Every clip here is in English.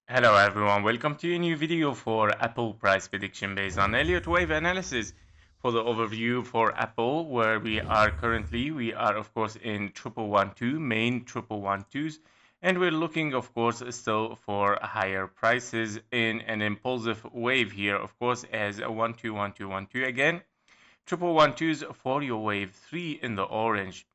Hello everyone, welcome to a new video for Apple price prediction based on Elliott wave analysis. For the overview for Apple, where we are currently, we are of course in 1112, main 1112s, and we're looking of course still for higher prices in an impulsive wave here, of course, as a 121212 again. 1112s for your wave 3 in the orange.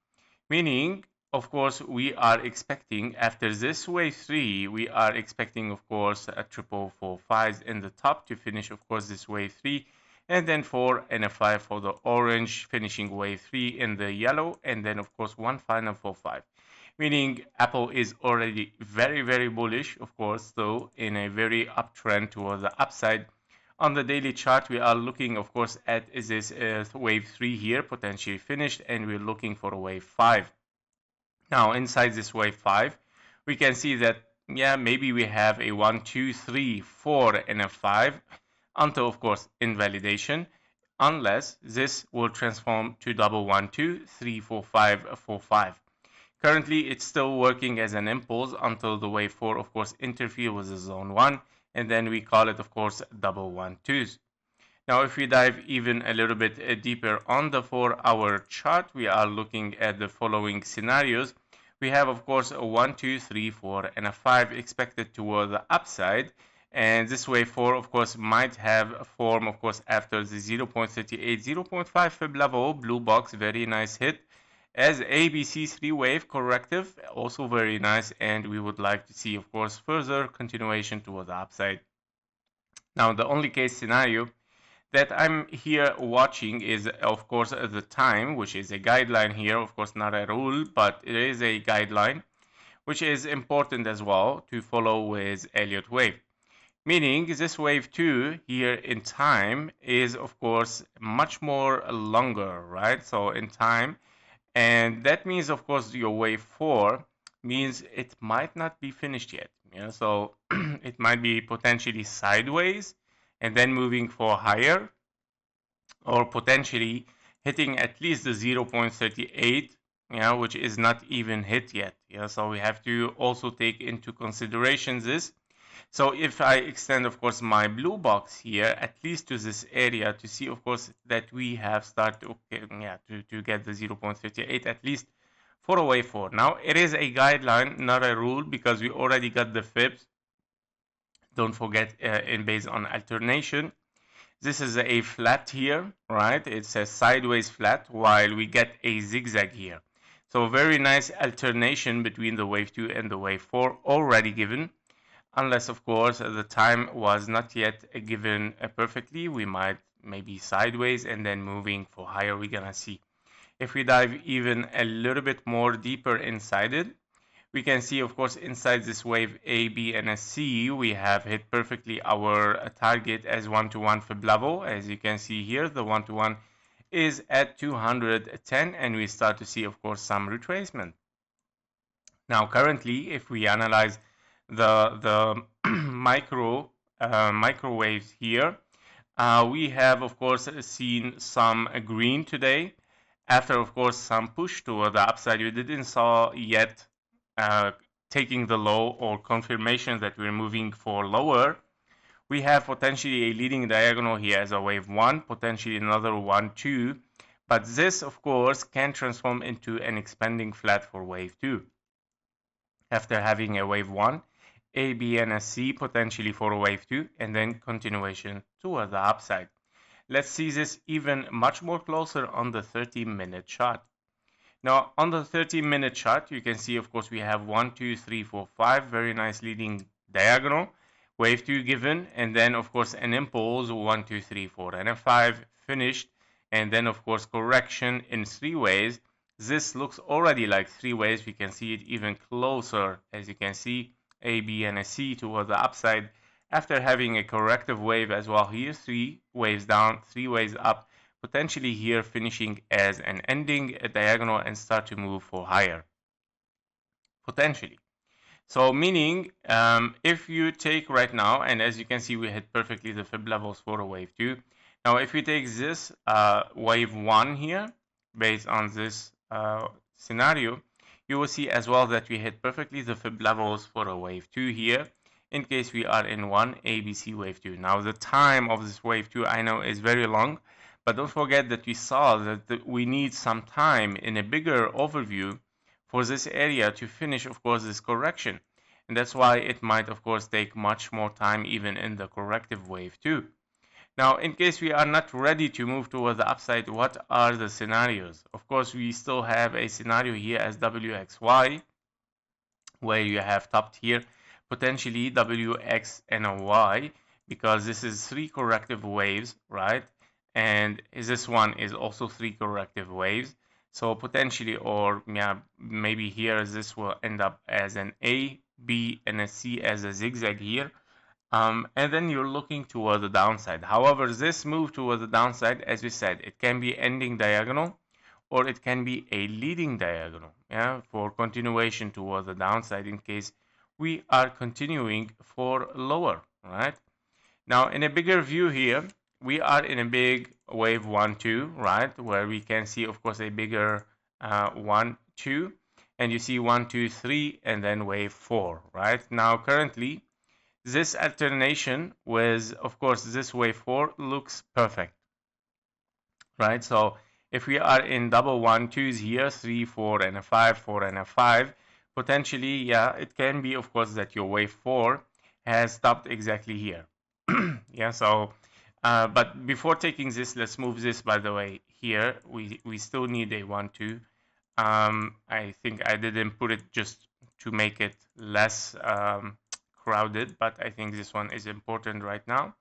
Meaning, of course, we are expecting after this wave 3, we are expecting, of course, a triple 4 5s in the top to finish, of course, this wave 3, and then 4 and a 5 for the orange, finishing wave 3 in the yellow, and then, of course, one final 4 5. Meaning, Apple is already very, very bullish, of course, though, in a very uptrend towards the upside. On the daily chart, we are looking, of course, at is this wave 3 here, potentially finished, and we're looking for a wave 5. Now, inside this wave 5, we can see that, yeah, maybe we have a 1, 2, 3, 4, and a 5, until, of course, invalidation, unless this will transform to double 1, 2, 3, 4, 5, 4, 5. Currently, it's still working as an impulse until the wave 4, of course, interfere with the zone 1, and then we call it, of course, double 1, 2s. Now, if we dive even a little bit deeper on the 4-hour chart, we are looking at the following scenarios. We have, of course, a 1, 2, 3, 4, and a 5 expected toward the upside. And this wave 4, of course, might have a form, of course, after the 0.38, 0.5 fib level, blue box, very nice hit. As ABC 3 wave corrective, also very nice, and we would like to see, of course, further continuation toward the upside. Now, the only case scenario that I'm here watching is, of course, the time, which is a guideline here, of course, not a rule, but it is a guideline, which is important as well to follow with Elliott wave. Meaning this wave 2 here in time is, of course, much more longer, right? So in time, and that means, of course, your wave 4 means it might not be finished yet. Yeah, so it might be potentially sideways and then moving for higher, or potentially hitting at least the 0.38, yeah, which is not even hit yet. Yeah, so we have to also take into consideration this. So if I extend, of course, my blue box here, at least to this area, to see, of course, that we have started, okay, yeah, to get the 0.38 at least for a wave 4. Now, it is a guideline, not a rule, because we already got the fibs. Don't forget, in based on alternation. This is a flat here, right? It's a sideways flat, while we get a zigzag here. So very nice alternation between the wave 2 and the wave 4 already given. Unless, of course, the time was not yet given perfectly, we might maybe sideways and then moving for higher, we're gonna see. If we dive even a little bit more deeper inside it, we can see, of course, inside this wave A, B, and a C, we have hit perfectly our target as 1-to-1 fib level. As you can see here, the 1-to-1 is at 210, and we start to see, of course, some retracement. Now, currently, if we analyze the microwaves here, we have, of course, seen some green today. After, of course, some push toward the upside, we didn't saw yet taking the low or confirmation that we're moving for lower. We have potentially a leading diagonal here as a wave 1, potentially another 1, 2. But this, of course, can transform into an expanding flat for wave 2. After having a wave 1, A, B, and a C potentially for a wave 2, and then continuation toward the upside. Let's see this even much more closer on the 30-minute chart. Now, on the 30-minute chart, you can see, of course, we have 1, 2, 3, 4, 5, very nice leading diagonal, wave 2 given, and then, of course, an impulse, 1, 2, 3, 4, and a 5 finished, and then, of course, correction in 3 ways. This looks already like 3 ways. We can see it even closer, as you can see, A, B, and a C toward the upside. After having a corrective wave as well here, 3 waves down, 3 waves up, potentially here finishing as an ending diagonal and start to move for higher. Potentially. So meaning, if you take right now, and as you can see, we hit perfectly the fib levels for a wave 2. Now, if we take this wave 1 here, based on this scenario, you will see as well that we hit perfectly the fib levels for a wave 2 here. in case we are in one ABC wave 2. Now the time of this wave 2 I know is very long, but don't forget that we saw that we need some time in a bigger overview for this area to finish, of course, this correction. And that's why it might, of course, take much more time even in the corrective wave 2. Now, in case we are not ready to move toward the upside, what are the scenarios? Of course, we still have a scenario here as WXY, where you have topped here, potentially WX and a Y, because this is 3 corrective waves, right? And this one is also 3 corrective waves. So potentially, or yeah, maybe here this will end up as an A, B, and a C as a zigzag here. And then you're looking toward the downside. However, this move toward the downside, as we said, it can be ending diagonal or it can be a leading diagonal, yeah, for continuation toward the downside in case we are continuing for lower, right? Now, in a bigger view here, we are in a big wave 1, 2, right, where we can see, of course, a bigger 1, 2, and you see 1, 2, 3, and then wave 4, right? Now, currently, this alternation with, of course, this wave 4 looks perfect, right? So if we are in double 1, 2s here, 3, 4, and a 5, 4, and a 5, potentially, yeah, it can be, of course, that your wave 4 has stopped exactly here. Yeah, so, but before taking this, let's move this, by the way, here. We still need a 1, 2. I think I didn't put it just to make it less crowded, but I think this one is important right now.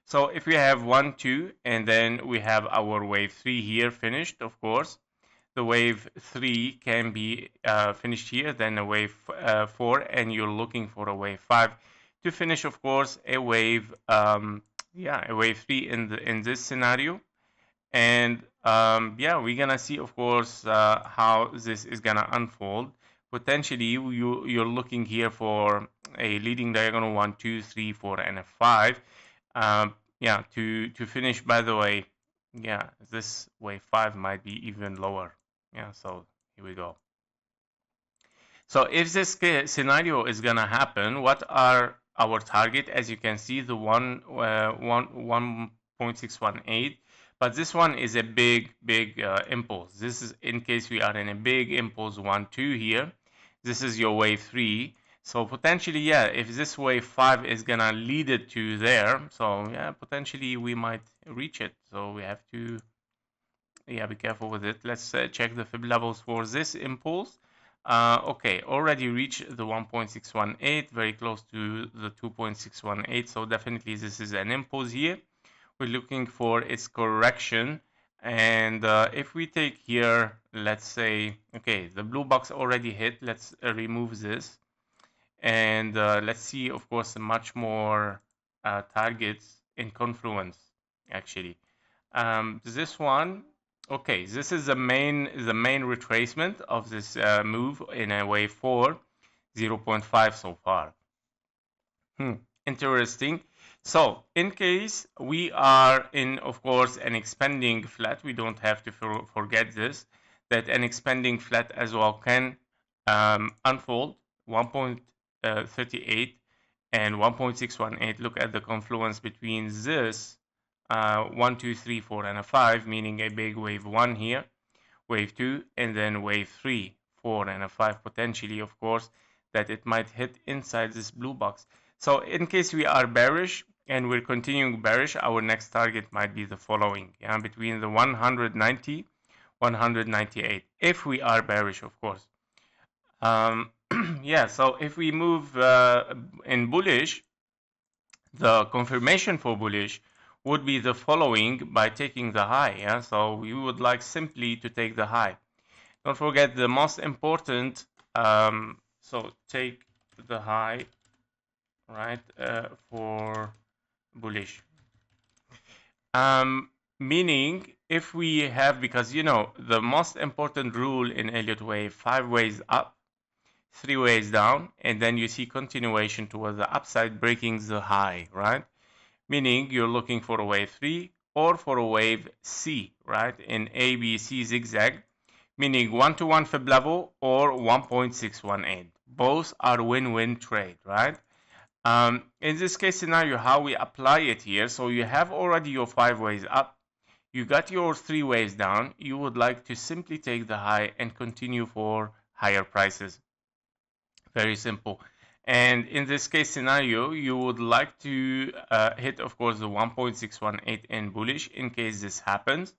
So if we have 1, 2, and then we have our wave 3 here finished, of course, the wave 3 can be finished here, then a wave 4, and you're looking for a wave 5 to finish, of course, a wave, yeah, a wave 3 in this scenario. And yeah, we're gonna see, of course, how this is gonna unfold. Potentially, you're looking here for a leading diagonal 1, 2, 3, 4, and a 5. Yeah, to finish. By the way, yeah, this wave 5 might be even lower. Yeah, so here we go. So if this scenario is gonna happen, what are our target? As you can see, the 1.618. But this one is a big impulse. This is in case we are in a big impulse 1, 2 here. This is your wave 3. So potentially, yeah, if this wave 5 is gonna lead it to there, so yeah, potentially we might reach it. So we have to, yeah, be careful with it. Let's check the fib levels for this impulse. Okay, already reached the 1.618, very close to the 2.618. So definitely this is an impulse here. We're looking for its correction. And if we take here, let's say, okay, the blue box already hit. Let's remove this. And let's see, of course, much more targets in confluence, actually. This one, okay, this is the main retracement of this move in a wave 4, 0.5 so far. Interesting. So in case we are in, of course, an expanding flat, we don't have to forget this, that an expanding flat as well can unfold 1.38 and 1.618. Look at the confluence between this 1, 2, 3, 4, and a 5, meaning a big wave 1 here, wave 2, and then wave 3, 4, and a 5, potentially, of course, that it might hit inside this blue box. So in case we are bearish and we're continuing bearish, our next target might be the following, yeah, between the 190, 198, if we are bearish, of course. Yeah, so if we move in bullish, the confirmation for bullish would be the following by taking the high, yeah, so we would like simply to take the high. Don't forget the most important, so take the high, right, for bullish. Meaning, if we have, because you know, the most important rule in Elliott wave, 5 ways up, 3 ways down, and then you see continuation towards the upside, breaking the high, right? Meaning you're looking for a wave 3 or for a wave C, right? In A, B, C zigzag, meaning 1-to-1 fib level or 1.618. Both are win-win trade, right? In this case scenario, how we apply it here, so you have already your 5 waves up, you got your 3 waves down, you would like to simply take the high and continue for higher prices. Very simple. And in this case scenario, you would like to hit, of course, the 1.618 in bullish in case this happens.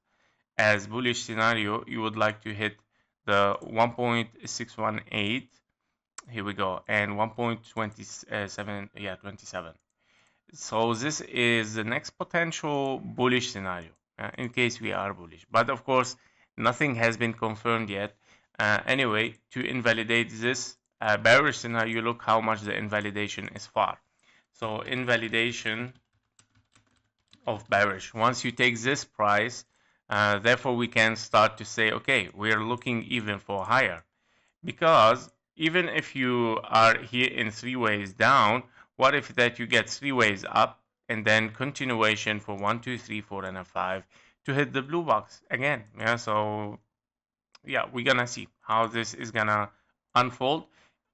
As bullish scenario, you would like to hit the 1.618. Here we go, and 1.27, yeah, 27. So this is the next potential bullish scenario in case we are bullish. But of course, nothing has been confirmed yet. Anyway, to invalidate this bearish scenario, look how much the invalidation is far. So invalidation of bearish. Once you take this price, therefore we can start to say, okay, we are looking even for higher. Because even if you are here in 3 waves down, what if that you get 3 waves up and then continuation for 1, 2, 3, 4, and a 5 to hit the blue box again? Yeah, so yeah, we're gonna see how this is gonna unfold.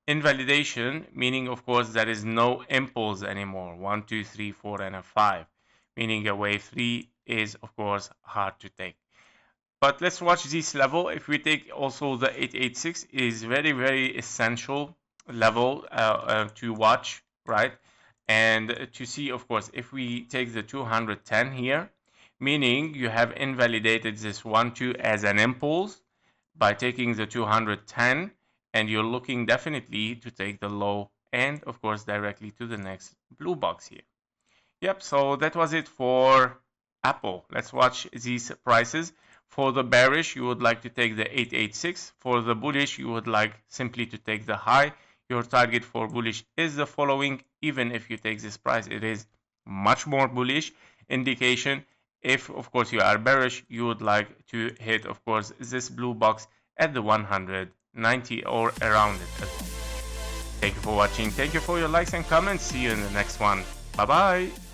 Invalidation, meaning of course there is no impulse anymore. 1, 2, 3, 4, and a 5, meaning a wave 3 is of course hard to take. But let's watch this level. If we take also the 886 is very essential level to watch, right? And to see, of course, if we take the 210 here, meaning you have invalidated this 1, 2 as an impulse by taking the 210, and you're looking definitely to take the low and, of course, directly to the next blue box here. Yep, so that was it for Apple. Let's watch these prices. For the bearish, you would like to take the 886. For the bullish, you would like simply to take the high. Your target for bullish is the following. Even if you take this price, it is much more bullish indication. If, of course, you are bearish, you would like to hit, of course, this blue box at the 190 or around it as well. Thank you for watching. Thank you for your likes and comments. See you in the next one. Bye-bye.